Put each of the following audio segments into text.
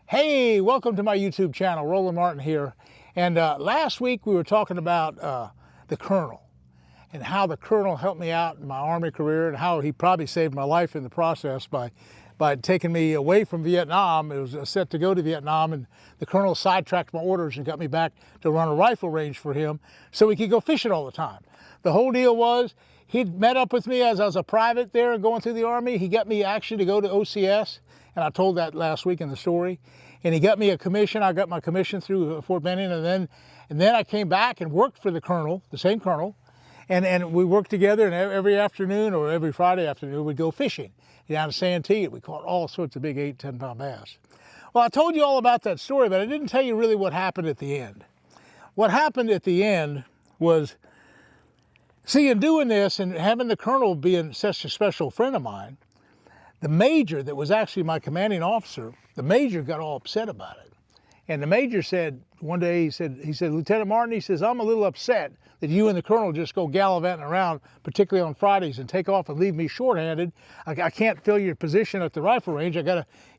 Hey, welcome to my YouTube channel. Roland Martin here. And last week we were talking about the Colonel and how the Colonel helped me out in my Army career and how he probably saved my life in the process by taking me away from Vietnam. It was set to go to Vietnam, and the Colonel sidetracked my orders and got me back to run a rifle range for him so we could go fishing all the time. The whole deal was he'd met up with me as I was a private there going through the Army. He got me actually to go to OCS, and I told that last week in the story. And he got me a commission. I got my commission through Fort Benning, and then I came back and worked for the Colonel, the same Colonel, and we worked together. And every afternoon or every Friday afternoon, we'd go fishing down to Santee. We caught all sorts of big 8, 10-pound bass. Well, I told you all about that story, but I didn't tell you really what happened at the end. What happened at the end was, see, in doing this and having the Colonel being such a special friend of mine, the Major that was actually my commanding officer, the Major got all upset about it. And the Major said, one day he said, Lieutenant Martin, he says, I'm a little upset that you and the Colonel just go gallivanting around, particularly on Fridays, and take off and leave me shorthanded. I can't fill your position at the rifle range.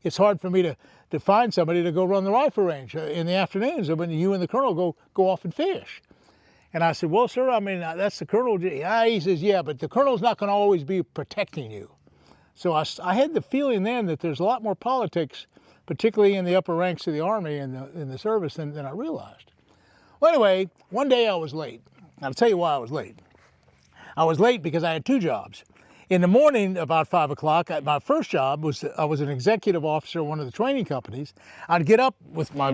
It's hard for me to find somebody to go run the rifle range in the afternoons when you and the Colonel go off and fish. And I said, well, sir, I mean, that's the Colonel. He says, yeah, but the Colonel's not going to always be protecting you. So I had the feeling then that there's a lot more politics, particularly in the upper ranks of the Army and in the service than I realized. Well, anyway, one day I was late. I'll tell you why I was late. I was late because I had two jobs. In the morning, about 5 o'clock, my first job was I was an executive officer of one of the training companies. I'd get up with my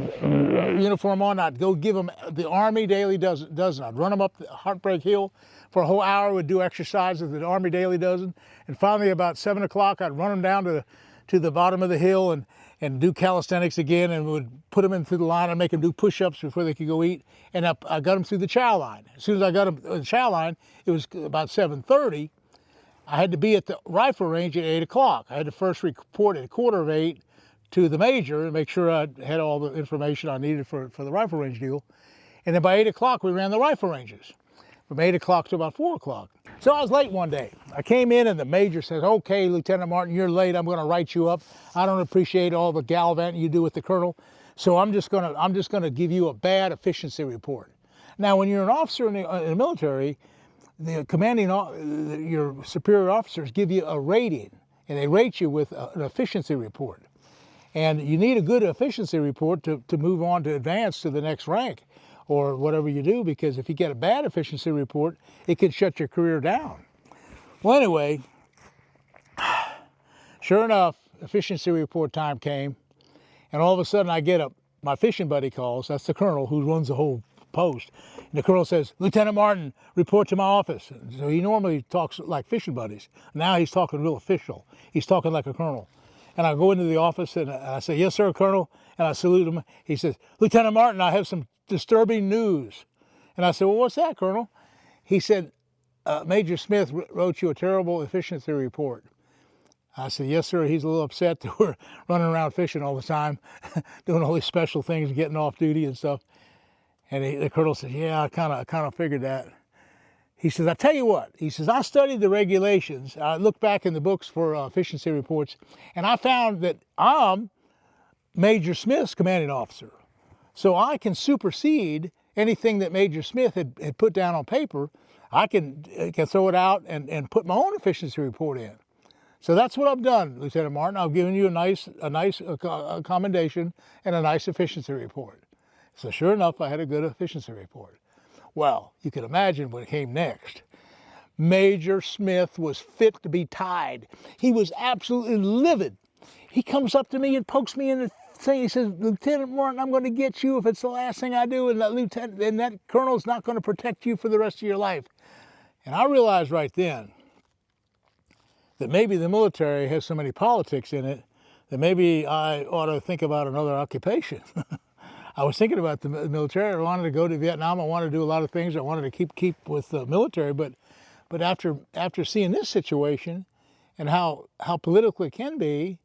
uniform on. I'd go give them the Army Daily Dozen. I'd run them up the Heartbreak Hill for a whole hour. Would do exercises at the Army Daily Dozen. And finally, about 7 o'clock, I'd run them down to the bottom of the hill and do calisthenics again, and would put them in through the line and make them do push-ups before they could go eat. And I got them through the chow line. As soon as I got them in the chow line, it was about 7:30. I had to be at the rifle range at 8 o'clock. I had to first report at 7:45 to the Major and make sure I had all the information I needed for the rifle range deal. And then by 8 o'clock, we ran the rifle ranges from 8 o'clock to about 4 o'clock. So I was late one day. I came in and the Major says, okay, Lieutenant Martin, you're late. I'm going to write you up. I don't appreciate all the gallivanting you do with the Colonel. So I'm just going to give you a bad efficiency report. Now, when you're an officer in the military, the your superior officers give you a rating, and they rate you with an efficiency report. And you need a good efficiency report to move on to advance to the next rank or whatever you do, because if you get a bad efficiency report, it could shut your career down. Well, anyway, sure enough, efficiency report time came, and all of a sudden I get my fishing buddy calls. That's the Colonel who runs the whole post. And the Colonel says, Lieutenant Martin, report to my office. So he normally talks like fishing buddies. Now he's talking real official. He's talking like a Colonel. And I go into the office and I say, yes, sir, Colonel. And I salute him. He says, Lieutenant Martin, I have some disturbing news. And I said, well, what's that, Colonel? He said, Major Smith wrote you a terrible efficiency report. I said, yes, sir. He's a little upset that we're running around fishing all the time, doing all these special things, getting off duty and stuff. And the Colonel said, yeah, I kind of figured that. He says, I tell you what. He says, I studied the regulations. I looked back in the books for efficiency reports, and I found that I'm Major Smith's commanding officer. So I can supersede anything that Major Smith had put down on paper. I can throw it out and put my own efficiency report in. So that's what I've done, Lieutenant Martin. I've given you a nice commendation and a nice efficiency report. So sure enough, I had a good efficiency report. Well, you can imagine what came next. Major Smith was fit to be tied. He was absolutely livid. He comes up to me and pokes me in the thing. He says, Lieutenant Martin, I'm going to get you if it's the last thing I do, and that Colonel's not going to protect you for the rest of your life. And I realized right then that maybe the military has so many politics in it that maybe I ought to think about another occupation. I was thinking about the military. I wanted to go to Vietnam. I wanted to do a lot of things. I wanted to keep with the military. But after seeing this situation and how political it can be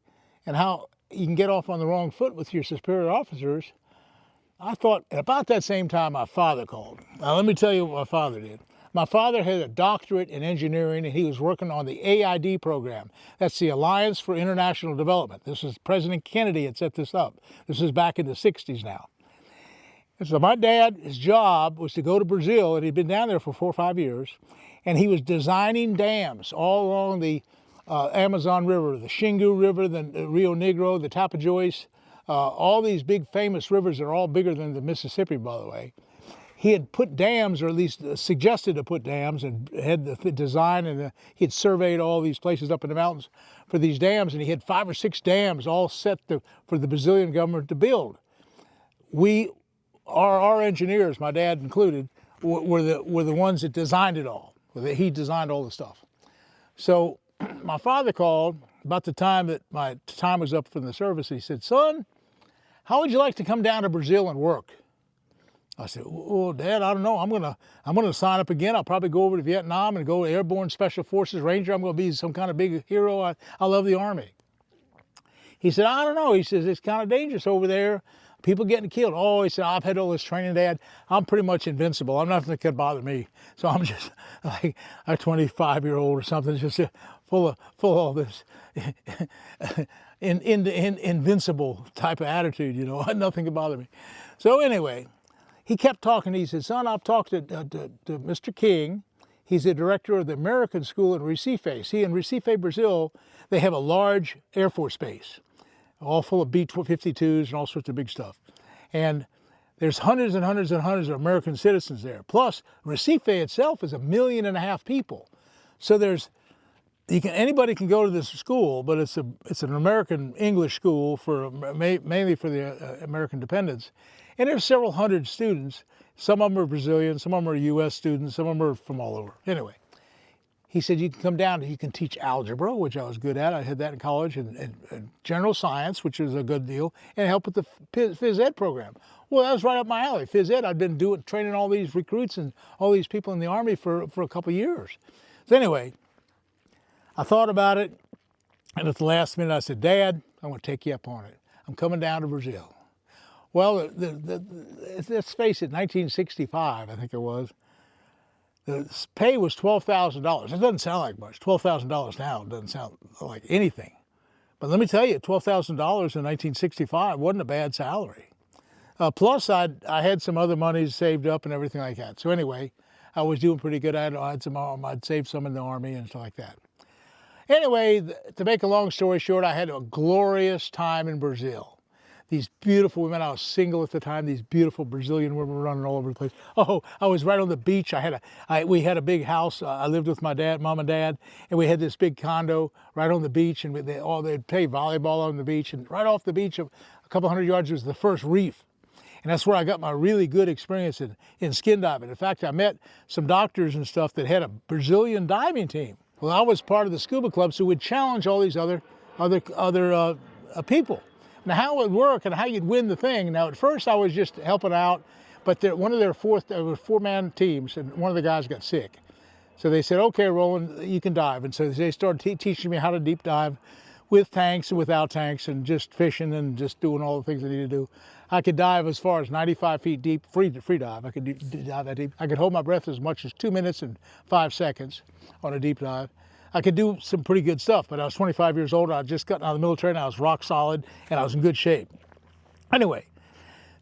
and how you can get off on the wrong foot with your superior officers, I thought, at about that same time, my father called. Now, let me tell you what my father did. My father had a doctorate in engineering, and he was working on the AID program. That's the Alliance for International Development. This is President Kennedy had set this up. This is back in the 60s now. And so my dad, his job was to go to Brazil, and he'd been down there for 4 or 5 years, and he was designing dams all along the Amazon River, the Xingu River, the Rio Negro, the Tapajós, all these big famous rivers that are all bigger than the Mississippi, by the way. He had put dams, or at least suggested to put dams, and had the design, and he had surveyed all these places up in the mountains for these dams, and he had 5 or 6 dams all set for the Brazilian government to build. Our engineers, my dad included, were the ones that designed it all. He designed all the stuff. So my father called about the time that my time was up from the service. He said, "Son, how would you like to come down to Brazil and work?" I said, "Well, Dad, I don't know. I'm gonna sign up again. I'll probably go over to Vietnam and go Airborne Special Forces Ranger. I'm gonna be some kind of big hero. I love the Army." He said, "I don't know." He says, "It's kind of dangerous over there. People getting killed." "Oh," he said, "I've had all this training, Dad. I'm pretty much invincible. I'm nothing that could bother me. So I'm just like a 25-year-old or something, just full of all this invincible type of attitude, you know. Nothing could bother me." So anyway, he kept talking. He said, "Son, I've talked to Mr. King. He's the director of the American School in Recife. See, in Recife, Brazil, they have a large Air Force base, all full of B-52s and all sorts of big stuff. And there's hundreds and hundreds and hundreds of American citizens there. Plus, Recife itself is 1.5 million people. So anybody can go to this school, but it's an American English school mainly for the American dependents. And there's several hundred students. Some of them are Brazilian, some of them are U.S. students, some of them are from all over. Anyway, he said, "You can come down and you can teach algebra," which I was good at. I had that in college, and general science, which was a good deal, and help with the phys ed program. Well, that was right up my alley. Phys ed, I'd been training all these recruits and all these people in the Army for a couple of years. So anyway, I thought about it, and at the last minute I said, "Dad, I'm going to take you up on it. I'm coming down to Brazil." Well, let's face it, 1965, I think it was, the pay was $12,000. It doesn't sound like much. $12,000 now doesn't sound like anything. But let me tell you, $12,000 in 1965 wasn't a bad salary. Plus, I had some other money saved up and everything like that. So anyway, I was doing pretty good. I'd saved some in the Army and stuff like that. Anyway, to make a long story short, I had a glorious time in Brazil. These beautiful women, I was single at the time, these beautiful Brazilian women were running all over the place. Oh, I was right on the beach. We had a big house. I lived with my dad, mom and dad, and we had this big condo right on the beach, and they'd play volleyball on the beach, and right off the beach, a couple hundred yards was the first reef. And that's where I got my really good experience in skin diving. In fact, I met some doctors and stuff that had a Brazilian diving team. Well, I was part of the scuba club, so we'd challenge all these other people. Now, how it would work and how you'd win the thing. Now, at first I was just helping out, but there were 4-man teams, and one of the guys got sick. So they said, "Okay, Roland, you can dive." And so they started teaching me how to deep dive with tanks and without tanks, and just fishing and just doing all the things I needed to do. I could dive as far as 95 feet deep, free dive. I could dive that deep. I could hold my breath as much as 2 minutes and 5 seconds on a deep dive. I could do some pretty good stuff, but I was 25 years old. I had just gotten out of the military, and I was rock solid, and I was in good shape. Anyway,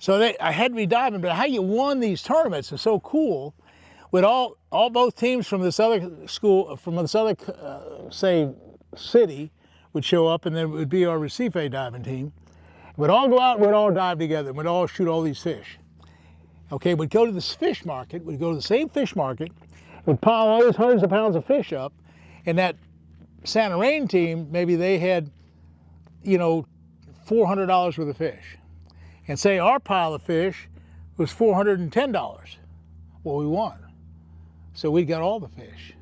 so I had to be diving, but how you won these tournaments is so cool. With both teams from this other school, from this other, say, city, would show up, and then it would be our Recife diving team. We'd all go out and we'd all dive together. We'd all shoot all these fish. Okay, we'd go to this fish market. We'd go to the same fish market. We'd pile all these hundreds of pounds of fish up. And that Santarém team, maybe they had, $400 worth of fish. And say our pile of fish was $410. Well, we won. So we got all the fish.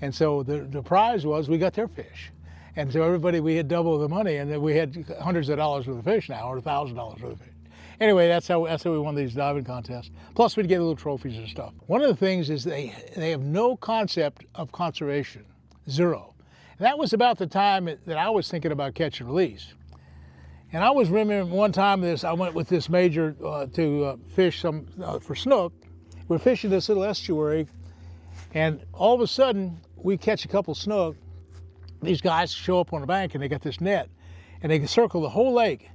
And so the prize was we got their fish. And so we had double the money, and then we had hundreds of dollars worth of fish now, or $1,000 worth of fish. Anyway, that's how we won these diving contests. Plus, we'd get little trophies and stuff. One of the things is they have no concept of conservation. Zero. And that was about the time that I was thinking about catch and release. And I was remembering one time I went with this major to fish for snook. We're fishing this little estuary, And all of a sudden, we catch a couple snook. These guys show up on the bank and they got this net, and they circle the whole lake.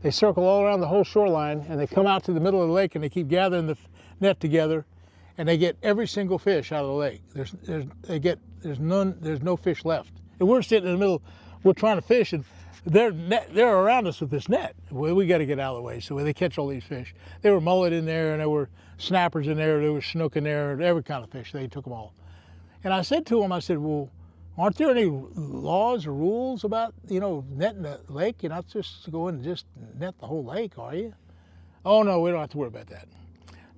They circle all around the whole shoreline, and they come out to the middle of the lake and they keep gathering the net together, and they get every single fish out of the lake. There's no fish left. And we're sitting in the middle, we're trying to fish, and they're around us with this net. Well, we got to get out of the way. So they catch all these fish. There were mullet in there, and there were snappers in there, there was snook in there, every kind of fish. They took them all. And I said to them, I said, well, aren't there any laws or rules about, netting the lake? You're not just going to just net the whole lake, are you? Oh, no, we don't have to worry about that.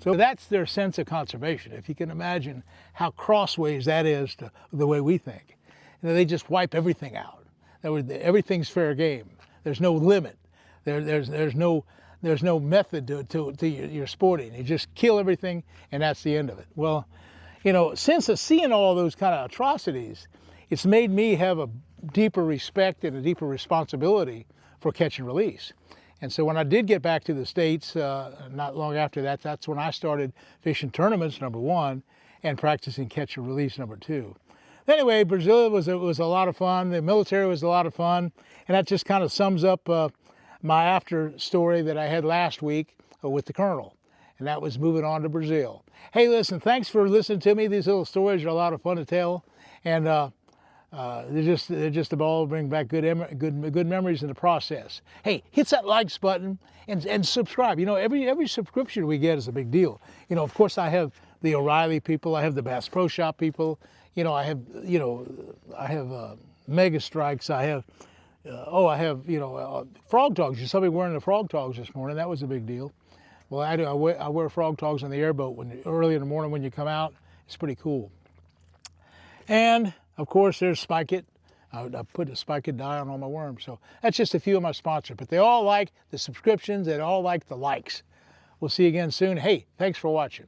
So that's their sense of conservation. If you can imagine how crossways that is to the way we think. They just wipe everything out. Everything's fair game. There's no limit. There's no method to your sporting. You just kill everything, and that's the end of it. Well, since seeing all those kind of atrocities, it's made me have a deeper respect and a deeper responsibility for catch and release. And so when I did get back to the States, not long after that, that's when I started fishing tournaments, number one, and practicing catch and release, number two. Anyway, Brazil was a lot of fun. The military was a lot of fun. And that just kind of sums up my after story that I had last week with the Colonel. And that was moving on to Brazil. Hey, listen, thanks for listening to me. These little stories are a lot of fun to tell. And they're just all bring back good memories in the process. Hey, hit that likes button and subscribe. Every subscription we get is a big deal. Of course, I have the O'Reilly people, I have the Bass Pro Shop people. I have Mega Strikes. I have frog togs. You saw me wearing the frog togs this morning. That was a big deal. Well, I do. I wear frog togs on the airboat early in the morning when you come out. It's pretty cool. And of course, there's Spike It. I put a Spike It dye on all my worms. So that's just a few of my sponsors. But they all like the subscriptions. They all like the likes. We'll see you again soon. Hey, thanks for watching.